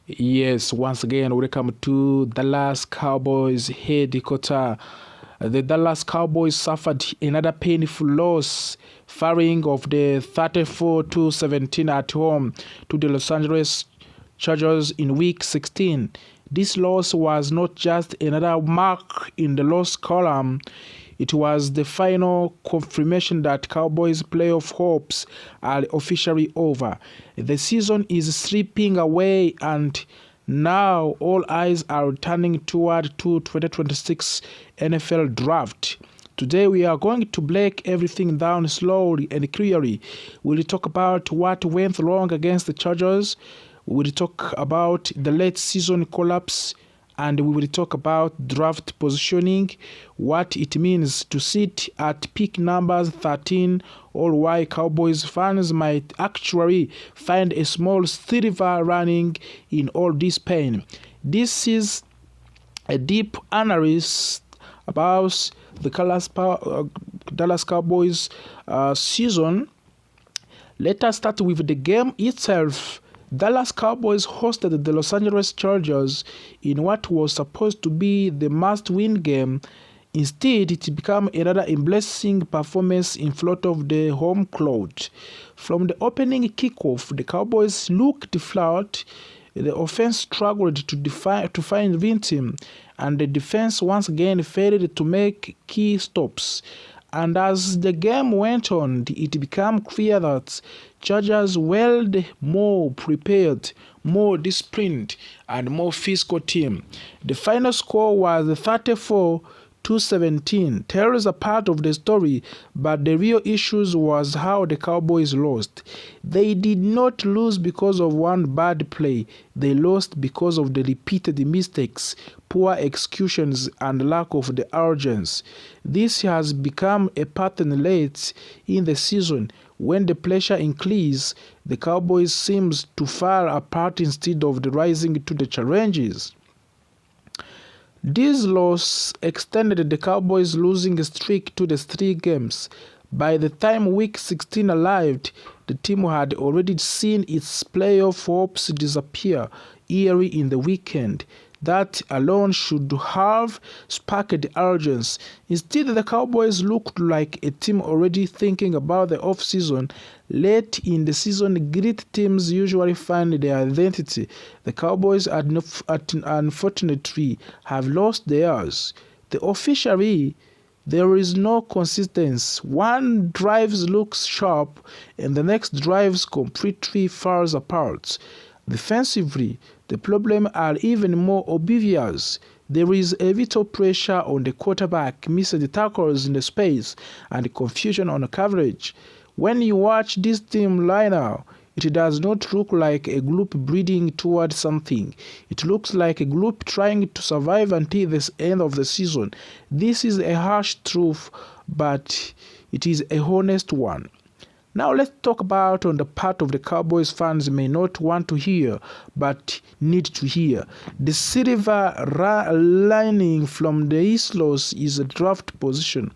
Yes, once again, welcome to Dallas Cowboys headquarters. The Dallas Cowboys suffered another painful loss, firing of the 34-17 at home to the Los Angeles Chargers in Week 16. This loss was not just another mark in the loss column. It was the final confirmation that Cowboys' playoff hopes are officially over. The season is slipping away, and now all eyes are turning toward 2026 NFL Draft. Today we are going to break everything down slowly and clearly. We'll talk about what went wrong against the Chargers. We'll talk about the late season collapse, and we will talk about draft positioning, what it means to sit at pick numbers 13, or why Cowboys fans might actually find a small silver lining in all this pain. This is a deep analysis about the Dallas Cowboys season. Let us start with the game itself. Dallas Cowboys hosted the Los Angeles Chargers in what was supposed to be the must-win game. Instead, it became another embarrassing performance in front of the home crowd. From the opening kickoff, the Cowboys looked flat. The offense struggled to find rhythm, and the defense once again failed to make key stops. And as the game went on, it became clear that Chargers were the more prepared, more disciplined, and more physical team. The final score was 34-17. Tells a part of the story, but the real issue was how the Cowboys lost. They did not lose because of one bad play. They lost because of the repeated mistakes, poor executions, and lack of the urgency. This has become a pattern late in the season. When the pressure increases, the Cowboys seems to fall apart instead of rising to the challenges. This loss extended the Cowboys' losing streak to the 3 games. By the time Week 16 arrived, the team had already seen its playoff hopes disappear early in the weekend. That alone should have sparked urgency. Instead, the Cowboys looked like a team already thinking about the offseason. Late in the season, great teams usually find their identity. The Cowboys, unfortunately, have lost theirs. Officially, there is no consistency. One drive looks sharp, and the next drive completely falls apart. Defensively, the problems are even more obvious. There is a vital pressure on the quarterback, missed tackles in the space, and confusion on coverage. When you watch this team line up, it does not look like a group breeding toward something. It looks like a group trying to survive until the end of the season. This is a harsh truth, but it is a honest one. Now let's talk about on the part of the Cowboys fans may not want to hear, but need to hear. The silver lining from this loss is a draft position.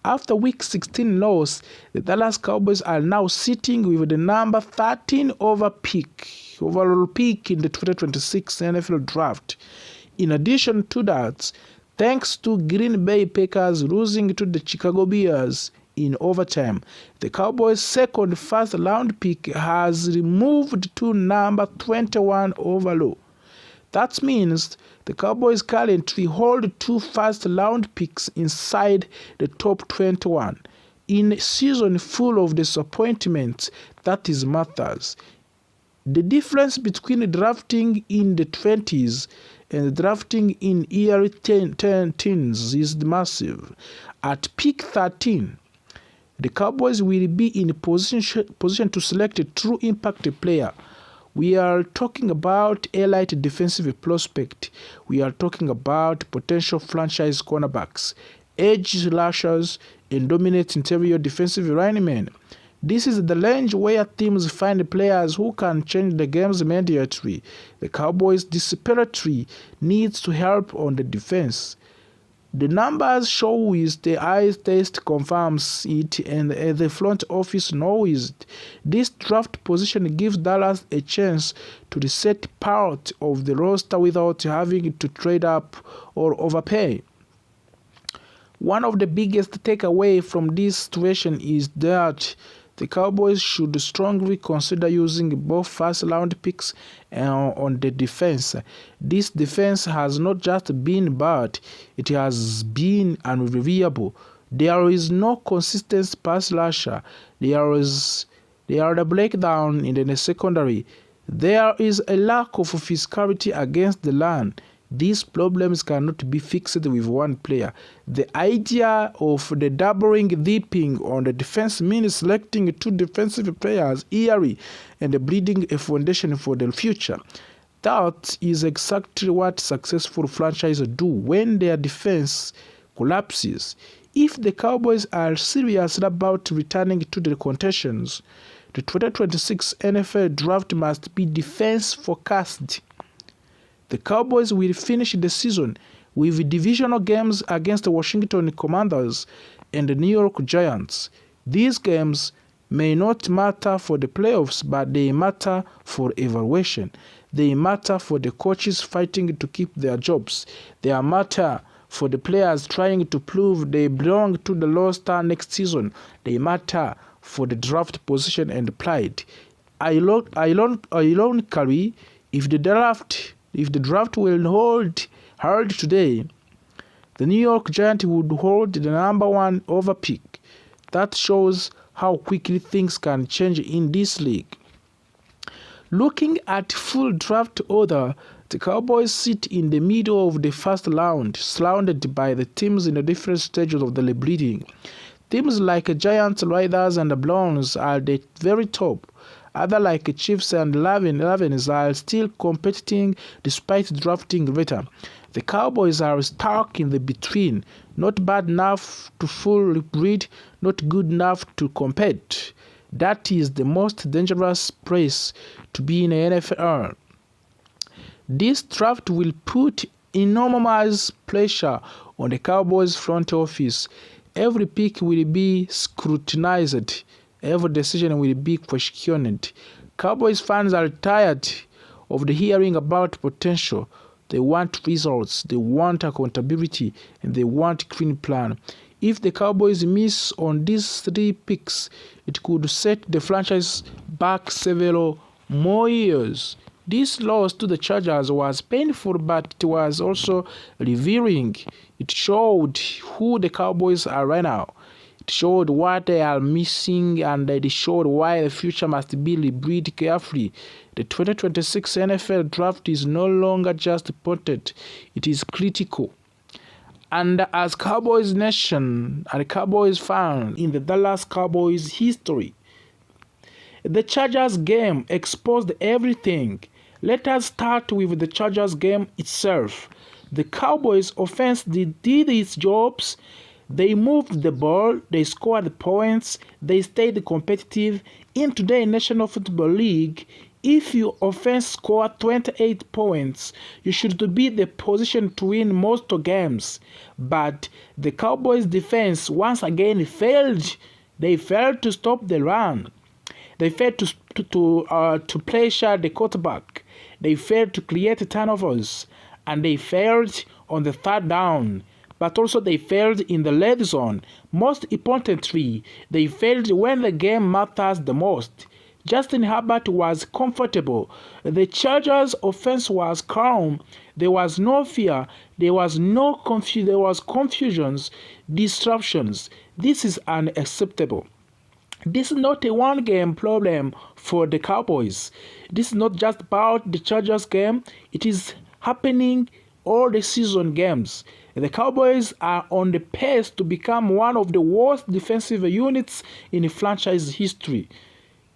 After Week 16 loss, the Dallas Cowboys are now sitting with the number 13 overall pick in the 2026 NFL Draft. In addition to that, thanks to Green Bay Packers losing to the Chicago Bears in overtime, the Cowboys' second first-round pick has moved to number 21 overall. That means the Cowboys currently hold 2 first-round picks inside the top 21. In a season full of disappointments, that is matters. The difference between drafting in the 20s and drafting in early teens is massive. At pick 13, the Cowboys will be in a position to select a true impact player. We are talking about elite defensive prospect. We are talking about potential franchise cornerbacks, edge rushers, and dominant interior defensive linemen. This is the range where teams find players who can change the games immediately. The Cowboys desperately needs to help on the defense. The numbers show it, the eye test confirms it, and the front office knows it. This draft position gives Dallas a chance to reset part of the roster without having to trade up or overpay. One of the biggest takeaways from this situation is that the Cowboys should strongly consider using both first-round picks on the defense. This defense has not just been bad, it has been unreliable. There is no consistent pass rusher. There is a breakdown in the secondary. There is a lack of physicality against the run. These problems cannot be fixed with one player. The idea of the doubling dipping on the defense means selecting two defensive players early and building a foundation for the future. That is exactly what successful franchises do when their defense collapses. If the Cowboys are serious about returning to the contentions, the 2026 NFL Draft must be defense-focused. The Cowboys will finish the season with divisional games against the Washington Commanders and the New York Giants. These games may not matter for the playoffs, but they matter for evaluation. They matter for the coaches fighting to keep their jobs. They matter for the players trying to prove they belong to the roster next season. They matter for the draft position and pride. Ironically, if the draft will held today, the New York Giants would hold the number one over pick. That shows how quickly things can change in this league. Looking at full draft order, the Cowboys sit in the middle of the first round, surrounded by the teams in the different stages of the rebuilding. Teams like Giants, Raiders, and the Browns are at the very top. Others like Chiefs and Ravens are still competing despite drafting later. The Cowboys are stuck in the between, not bad enough to full rebuild, not good enough to compete. That is the most dangerous place to be in the NFL. This draft will put enormous pressure on the Cowboys front office. Every pick will be scrutinized. Every decision will be questioned. Cowboys fans are tired of the hearing about potential. They want results, they want accountability, and they want a clean plan. If the Cowboys miss on these three picks, it could set the franchise back several more years. This loss to the Chargers was painful, but it was also revealing. It showed who the Cowboys are right now. It showed what they are missing, and it showed why the future must be rebuilt carefully. The 2026 NFL Draft is no longer just important, it is critical. And as Cowboys Nation and Cowboys fan in the Dallas Cowboys history, the Chargers game exposed everything. Let us start with the Chargers game itself. The Cowboys offense did its jobs. They moved the ball, they scored points, they stayed competitive. In today's National Football League, if your offense scored 28 points, you should be in the position to win most games. But the Cowboys defense once again failed. They failed to stop the run. They failed to pressure the quarterback. They failed to create turnovers. And they failed on the third down. But also they failed in the red zone. Most importantly, they failed when the game matters the most. Justin Herbert was comfortable. The Chargers' offense was calm. There was no fear. There was confusions, disruptions. This is unacceptable. This is not a one-game problem for the Cowboys. This is not just about the Chargers game. It is happening all the season games. The Cowboys are on the pace to become one of the worst defensive units in franchise history.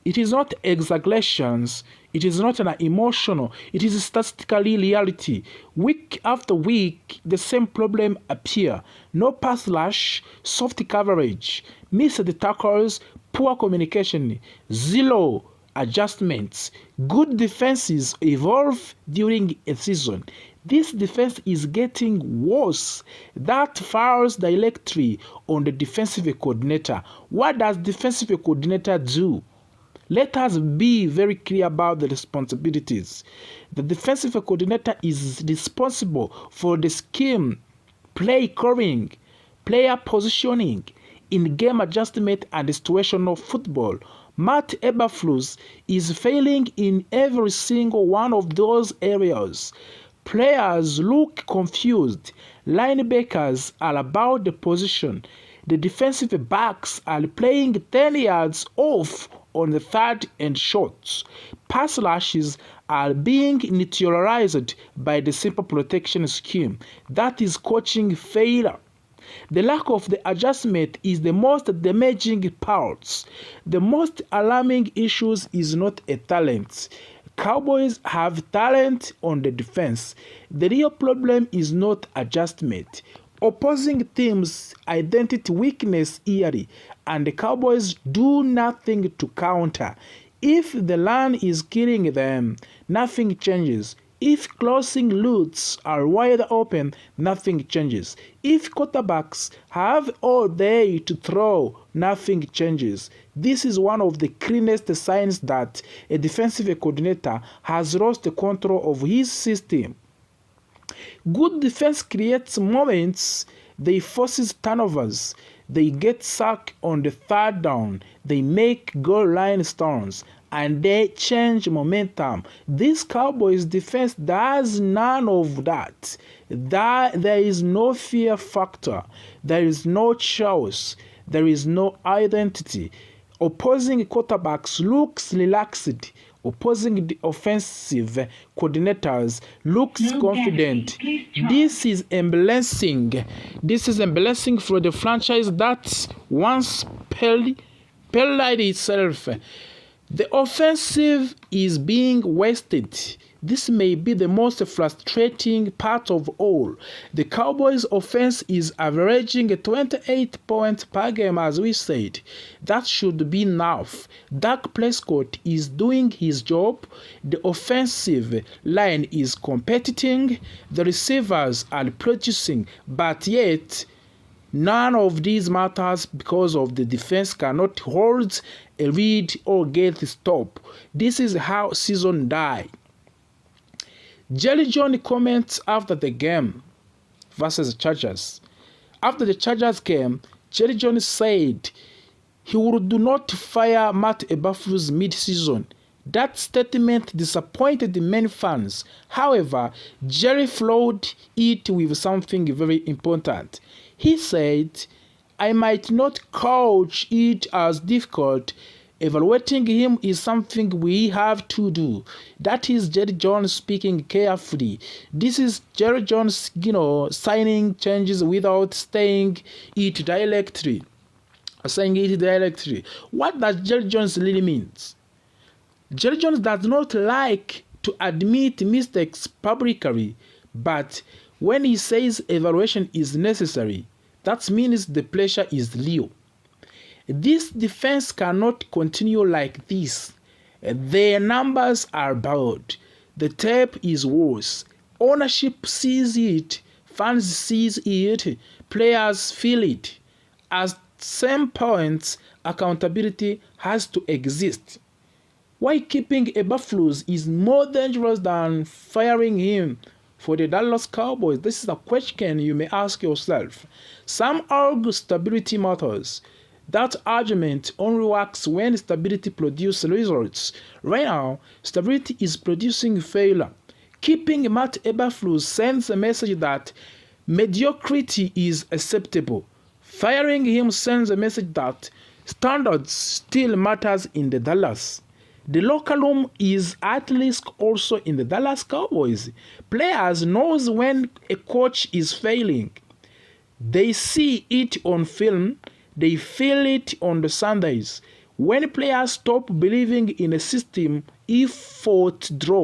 It is not exaggerations. It is not an emotional. It is statistically reality. Week after week, the same problem appear. No pass rush, soft coverage, missed tackles, poor communication, zero adjustments. Good defenses evolve during a season. This defense is getting worse. That fires directly on the defensive coordinator. What does defensive coordinator do? Let us be very clear about the responsibilities. The defensive coordinator is responsible for the scheme, play calling, player positioning, in-game adjustment, and situational football. Matt Eberflus is failing in every single one of those areas. Players look confused. Linebackers are about the position. The defensive backs are playing 10 yards off on the third and short. Pass rushes are being neutralized by the simple protection scheme. That is coaching failure. The lack of the adjustment is the most damaging part. The most alarming issue is not a talent. Cowboys have talent on the defense. The real problem is not adjustment. Opposing teams identify weakness early, and the Cowboys do nothing to counter. If the run is killing them, nothing changes. If closing routes are wide open, nothing changes. If quarterbacks have all day to throw, nothing changes. This is one of the cleanest signs that a defensive coordinator has lost the control of his system. Good defense creates moments, they forces turnovers, they get sacked on the third down, they make goal line stones, and they change momentum. This Cowboys defense does none of that. There is no fear factor, there is no choice, there is no identity. Opposing quarterbacks looks relaxed. Opposing the offensive coordinators looks confident. This is embarrassing. This is embarrassing for the franchise that once parried itself. The offensive is being wasted. This may be the most frustrating part of all. The Cowboys' offense is averaging 28 points per game, as we said. That should be enough. Dak Prescott is doing his job. The offensive line is competing. The receivers are producing, but yet none of these matters because of the defense cannot hold a lead or get a stop. This is how season die. Jerry Jones comments after the game versus Chargers. After the Chargers game, Jerry Jones said he would not fire Matt Eberflus mid-season. That statement disappointed many fans. However, Jerry followed it with something very important. He said, "I might not coach it as difficult. Evaluating him is something we have to do." That is Jerry Jones speaking carefully. This is Jerry Jones, signing changes without saying it directly. What does Jerry Jones really mean? Jerry Jones does not like to admit mistakes publicly, but when he says evaluation is necessary, that means the pressure is real. This defense cannot continue like this. Their numbers are bad. The tape is worse. Ownership sees it. Fans sees it. Players feel it. At some points, accountability has to exist. Why keeping Eberflus is more dangerous than firing him for the Dallas Cowboys? This is a question you may ask yourself. Some argue stability matters. That argument only works when stability produces results. Right now, stability is producing failure. Keeping Matt Eberflus sends a message that mediocrity is acceptable. Firing him sends a message that standards still matters in the Dallas. The locker room is at risk also in the Dallas Cowboys. Players knows when a coach is failing. They see it on film. They feel it on the Sundays. When players stop believing in a system, effort drops.